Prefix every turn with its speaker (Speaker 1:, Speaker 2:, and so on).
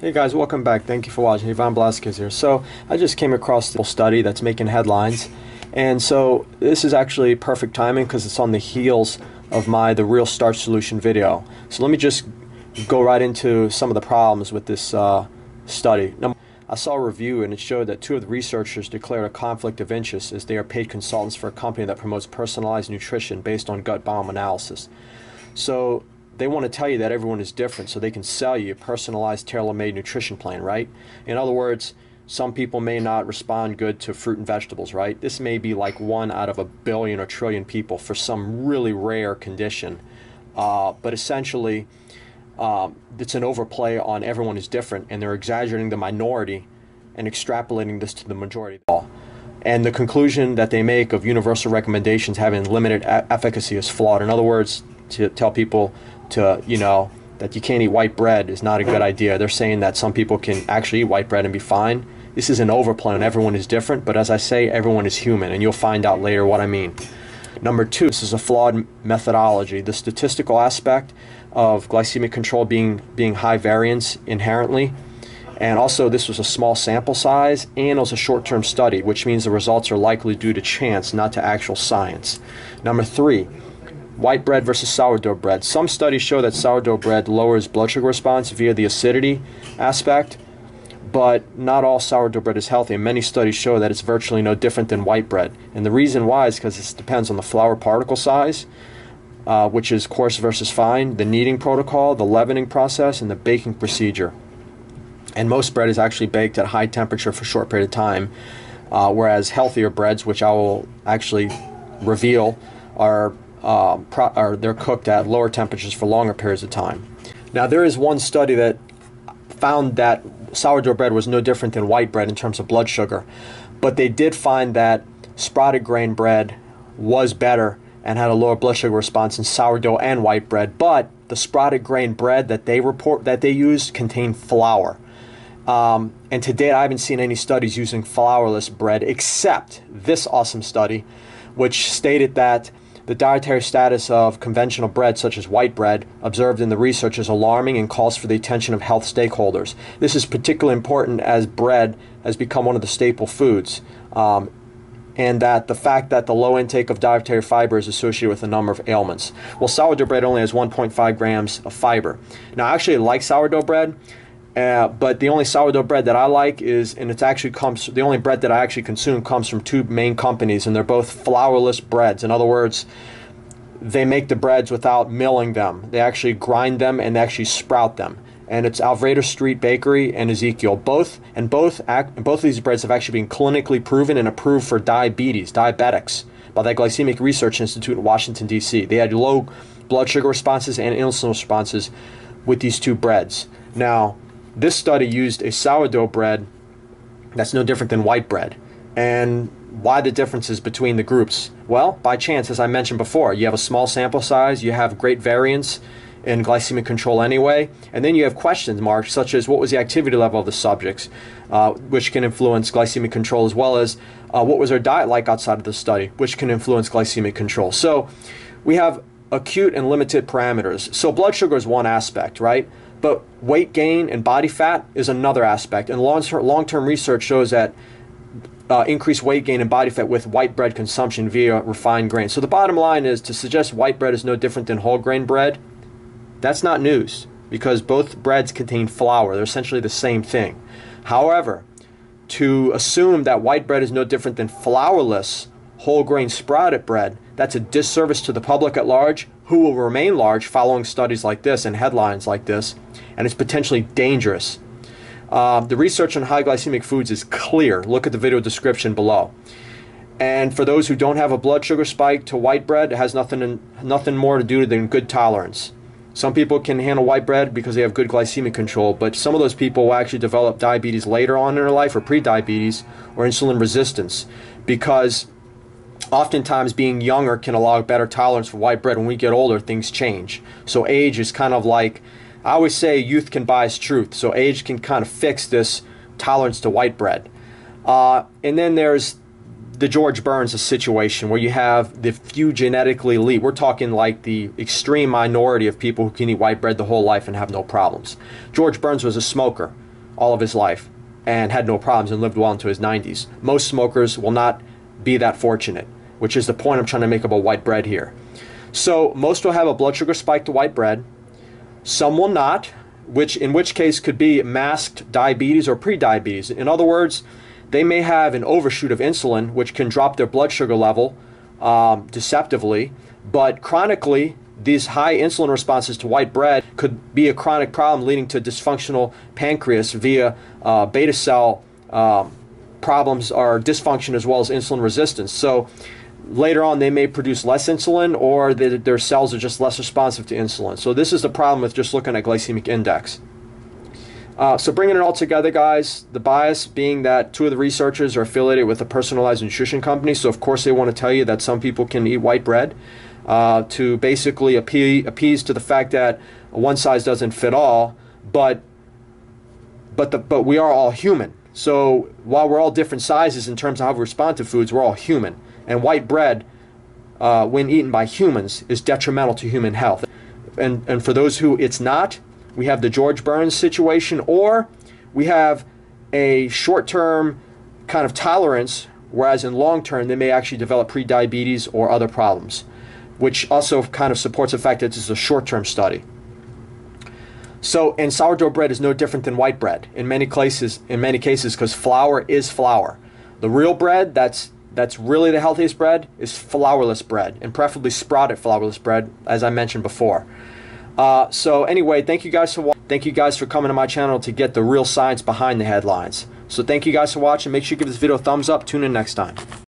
Speaker 1: Hey guys, welcome back. Thank you for watching. Ivan Blasquez here. So I just came across this study that's making headlines, and so this is actually perfect timing because it's on the heels of the real starch solution video. So let me just go right into some of the problems with this study. Now, I saw a review and it showed that two of the researchers declared a conflict of interest as they are paid consultants for a company that promotes personalized nutrition based on gut biome analysis. So they want to tell you that everyone is different so they can sell you a personalized, tailor-made nutrition plan, right? In other words, some people may not respond good to fruit and vegetables, right? This may be like 1 out of a billion or trillion people for some really rare condition. But essentially, it's an overplay on everyone is different, and they're exaggerating the minority and extrapolating this to the majority. And the conclusion that they make of universal recommendations having limited efficacy is flawed. In other words, to tell people that you can't eat white bread is not a good idea. They're saying that some people can actually eat white bread and be fine. This is an overplay and everyone is different, but as I say, everyone is human, and you'll find out later what I mean. Number two, this is a flawed methodology. The statistical aspect of glycemic control being high variance inherently, and also this was a small sample size and it was a short-term study, which means the results are likely due to chance, not to actual science. Number three, white bread versus sourdough bread. Some studies show that sourdough bread lowers blood sugar response via the acidity aspect, but not all sourdough bread is healthy, and many studies show that it's virtually no different than white bread. And the reason why is because it depends on the flour particle size, which is coarse versus fine, the kneading protocol, the leavening process, and the baking procedure. And most bread is actually baked at high temperature for a short period of time, whereas healthier breads, which I will actually reveal, they're cooked at lower temperatures for longer periods of time. Now, there is one study that found that sourdough bread was no different than white bread in terms of blood sugar, but they did find that sprouted grain bread was better and had a lower blood sugar response in sourdough and white bread, but the sprouted grain bread that they used contained flour. And to date, I haven't seen any studies using flourless bread except this awesome study, which stated that the dietary status of conventional bread, such as white bread, observed in the research is alarming and calls for the attention of health stakeholders. This is particularly important as bread has become one of the staple foods, and that the fact that the low intake of dietary fiber is associated with a number of ailments. Well, sourdough bread only has 1.5 grams of fiber. Now, I actually like sourdough bread, but the only sourdough bread that I like the only bread that I actually consume comes from two main companies, and they're both flourless breads. In other words, they make the breads without milling them. They actually grind them and they actually sprout them. And it's Alvarado Street Bakery and Ezekiel. Both of these breads have actually been clinically proven and approved for diabetics, by the Glycemic Research Institute in Washington, D.C. They had low blood sugar responses and insulin responses with these two breads. Now, this study used a sourdough bread that's no different than white bread. And why the differences between the groups? Well, by chance, as I mentioned before, you have a small sample size, you have great variance in glycemic control anyway, and then you have question marks such as what was the activity level of the subjects, which can influence glycemic control, as well as what was their diet like outside of the study, which can influence glycemic control. So we have acute and limited parameters. So blood sugar is one aspect, right? But weight gain and body fat is another aspect. And long-term research shows that increased weight gain and body fat with white bread consumption via refined grain. So the bottom line is to suggest white bread is no different than whole grain bread. That's not news, because both breads contain flour. They're essentially the same thing. However, to assume that white bread is no different than flourless whole grain sprouted bread, that's a disservice to the public at large, who will remain large following studies like this and headlines like this, and it's potentially dangerous. The research on high glycemic foods is clear. Look at the video description below. And for those who don't have a blood sugar spike to white bread, it has nothing more to do than good tolerance. Some people can handle white bread because they have good glycemic control, but some of those people will actually develop diabetes later on in their life, or pre-diabetes, or insulin resistance, because oftentimes being younger can allow better tolerance for white bread. When we get older, things change. So age is kind of like, I always say youth can buy us truth. So age can kind of fix this tolerance to white bread. And then there's the George Burns situation, where you have the few genetically elite. We're talking like the extreme minority of people who can eat white bread the whole life and have no problems. George Burns was a smoker. all of his life and had no problems and lived well into his 90s. Most smokers will not be that fortunate, which is the point I'm trying to make about white bread here. So most will have a blood sugar spike to white bread. Some will not, in which case could be masked diabetes or pre-diabetes. In other words, they may have an overshoot of insulin, which can drop their blood sugar level deceptively, but chronically, these high insulin responses to white bread could be a chronic problem leading to dysfunctional pancreas via beta cell problems or dysfunction as well as insulin resistance. So later on they may produce less insulin, or their cells are just less responsive to insulin. So this is the problem with just looking at glycemic index. So bringing it all together, guys, the bias being that two of the researchers are affiliated with a personalized nutrition company, so of course they want to tell you that some people can eat white bread to basically appease to the fact that one size doesn't fit all, but we are all human. So while we're all different sizes in terms of how we respond to foods, we're all human. And white bread, when eaten by humans, is detrimental to human health. And for those who it's not, we have the George Burns situation, or we have a short-term kind of tolerance, whereas in long-term they may actually develop pre-diabetes or other problems, which also kind of supports the fact that this is a short-term study. So, and sourdough bread is no different than white bread in many cases, because flour is flour. The real bread that's really the healthiest bread is flourless bread, and preferably sprouted flourless bread, as I mentioned before. So anyway, thank you guys for watching. Thank you guys for coming to my channel to get the real science behind the headlines. So thank you guys for watching. Make sure you give this video a thumbs up. Tune in next time.